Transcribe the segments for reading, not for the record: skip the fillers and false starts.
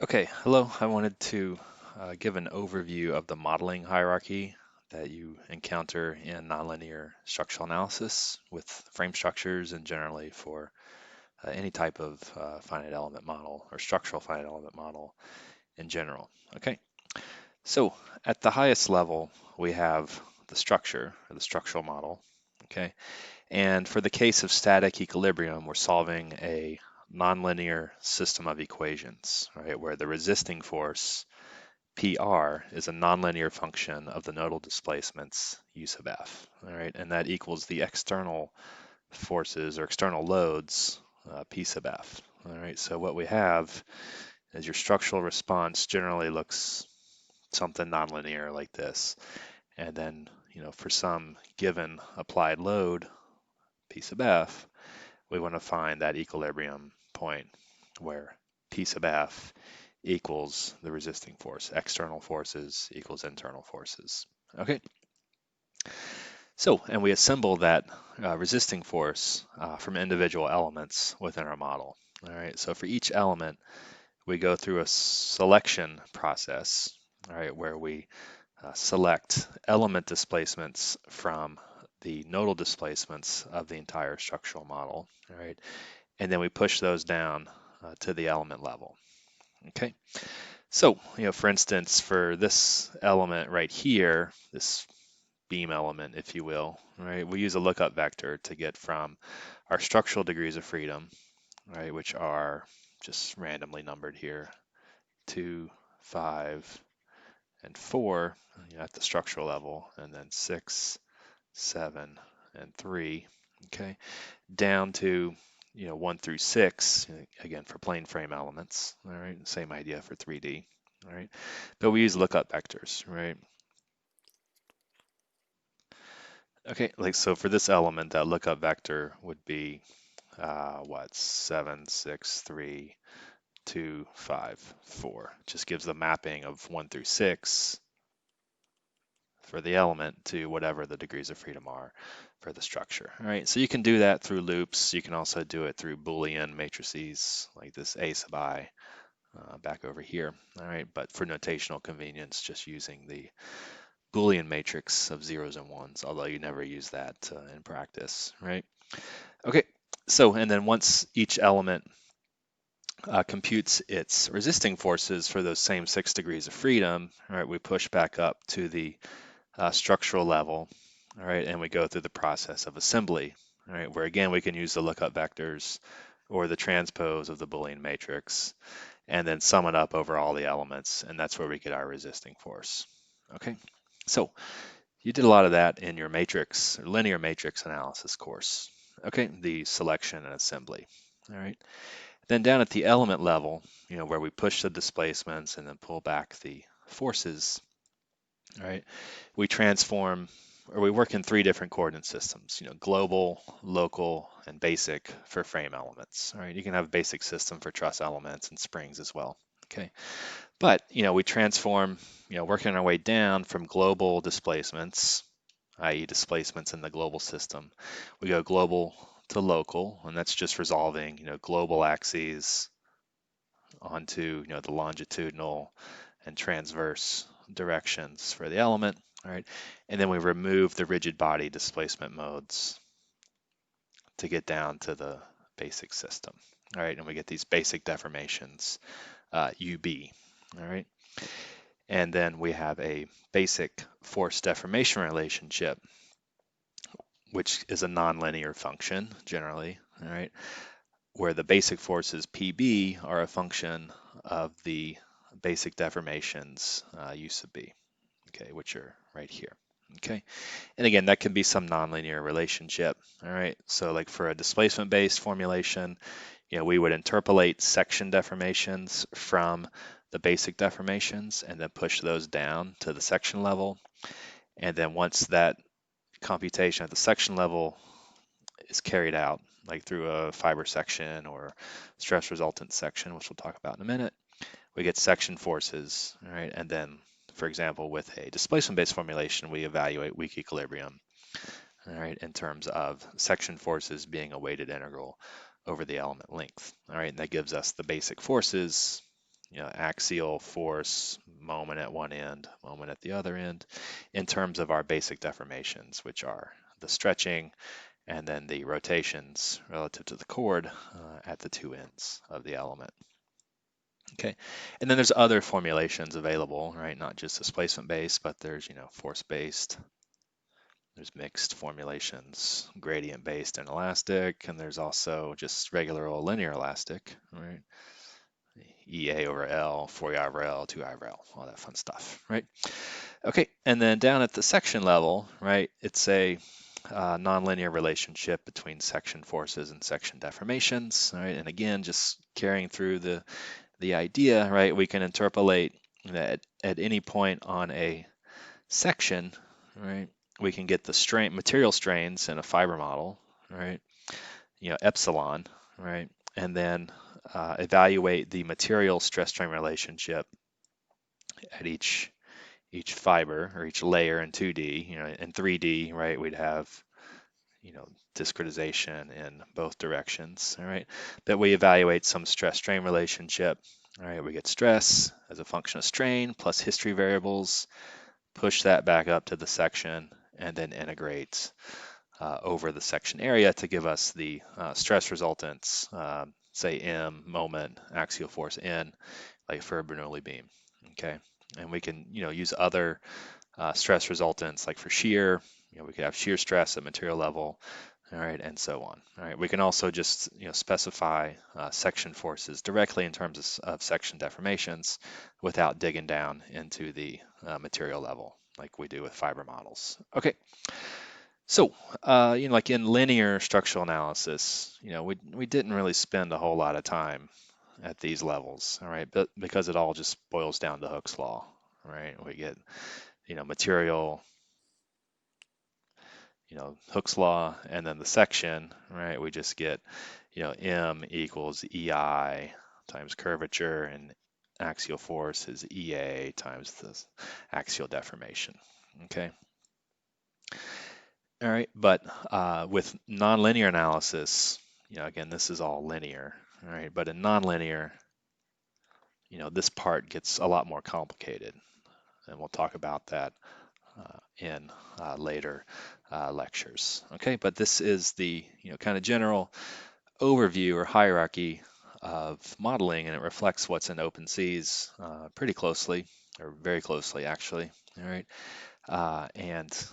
Okay, hello. I wanted to give an overview of the modeling hierarchy that you encounter in nonlinear structural analysis with frame structures and generally for any type of finite element model or structural finite element model in general. Okay, so at the highest level, we have the structure or the structural model. Okay, and for the case of static equilibrium, we're solving a nonlinear system of equations, right, where the resisting force PR is a nonlinear function of the nodal displacements U sub F, all right, and that equals the external forces or external loads P sub F, all right. So what we have is your structural response generally looks something nonlinear like this, and then for some given applied load P sub F, we want to find that equilibrium point where P sub F equals the resisting force. External forces equals internal forces. Okay, so, and we assemble that resisting force from individual elements within our model. All right, so for each element, we go through a selection process, all right, where we select element displacements from the nodal displacements of the entire structural model, all right, and then we push those down to the element level. Okay, so, for instance, for this element right here, this beam element, if you will, right, we use a lookup vector to get from our structural degrees of freedom, right, which are just randomly numbered here, 2, 5, and 4 at the structural level, and then 6, 7, and 3, okay, down to 1 through 6, again for plane frame elements, all right, same idea for 3D, all right, but we use lookup vectors, right? Okay, like so for this element, that lookup vector would be what, 7, 6, 3, 2, 5, 4. Just gives the mapping of 1 through 6 for the element to whatever the degrees of freedom are for the structure. All right, so you can do that through loops. You can also do it through Boolean matrices like this A sub I back over here. All right, but for notational convenience, just using the Boolean matrix of zeros and ones, although you never use that in practice, right? Okay, so and then once each element computes its resisting forces for those same 6 degrees of freedom, all right, we push back up to the structural level, all right, and we go through the process of assembly, all right, where again we can use the lookup vectors or the transpose of the Boolean matrix and then sum it up over all the elements, and that's where we get our resisting force. Okay, so you did a lot of that in your matrix or linear matrix analysis course. Okay, the selection and assembly. All right. Then down at the element level, where we push the displacements and then pull back the forces, all right, we transform or we work in 3 different coordinate systems, global, local, and basic for frame elements. All right, you can have a basic system for truss elements and springs as well. Okay, but we transform, working our way down from global displacements, i.e. displacements in the global system. We go global to local, and that's just resolving, global axes onto, the longitudinal and transverse directions for the element, all right? And then we remove the rigid body displacement modes to get down to the basic system, all right? And we get these basic deformations, UB, all right? And then we have a basic force deformation relationship, which is a nonlinear function generally, all right, where the basic forces PB are a function of the basic deformations U sub B, okay, which are right here, okay. And again, that can be some nonlinear relationship, all right. So like for a displacement-based formulation, we would interpolate section deformations from the basic deformations and then push those down to the section level. And then once that computation at the section level is carried out, like through a fiber section or stress resultant section, which we'll talk about in a minute, we get section forces, all right? And then, for example, with a displacement-based formulation, we evaluate weak equilibrium, all right, in terms of section forces being a weighted integral over the element length, all right? And that gives us the basic forces axial force, moment at one end, moment at the other end, in terms of our basic deformations, which are the stretching and then the rotations relative to the chord at the two ends of the element. Okay, and then there's other formulations available, right? Not just displacement based, but there's force based. There's mixed formulations, gradient based and elastic, and there's also just regular old linear elastic, right? EA over L, 4I over L, 2I over L, all that fun stuff, right? Okay, and then down at the section level, right, it's a nonlinear relationship between section forces and section deformations, right? And again, just carrying through the idea, right, we can interpolate that at any point on a section, right, we can get the material strains in a fiber model, right, epsilon, right, and then evaluate the material stress strain relationship at each fiber or each layer in 2D. In 3D, right, we'd have discretization in both directions, all right, but we evaluate some stress strain relationship. All right, we get stress as a function of strain plus history variables, push that back up to the section, and then integrate over the section area to give us the stress resultants, say M, moment, axial force N, like for a Bernoulli beam. Okay, and we can use other stress resultants like for shear. We could have shear stress at material level, all right, and so on. All right, we can also just specify section forces directly in terms of section deformations without digging down into the material level like we do with fiber models. Okay, so like in linear structural analysis, we didn't really spend a whole lot of time at these levels, all right, but because it all just boils down to Hooke's law, right? We get material, Hooke's law, and then the section, right? We just get, M equals EI times curvature, and axial force is EA times the axial deformation. Okay. All right, but with nonlinear analysis, again, this is all linear, all right? But in nonlinear, this part gets a lot more complicated, and we'll talk about that in later lectures. Okay, but this is the kind of general overview or hierarchy of modeling, and it reflects what's in OpenSees pretty closely, or very closely actually. All right, and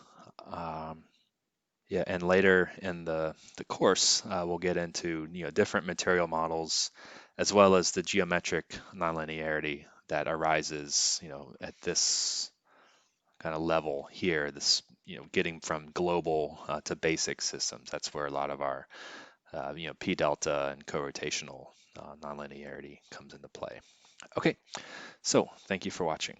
yeah, and later in the course, we'll get into different material models, as well as the geometric nonlinearity that arises at this kind of level here, this getting from global to basic systems. That's where a lot of our p delta and co-rotational nonlinearity comes into play. Okay, so thank you for watching.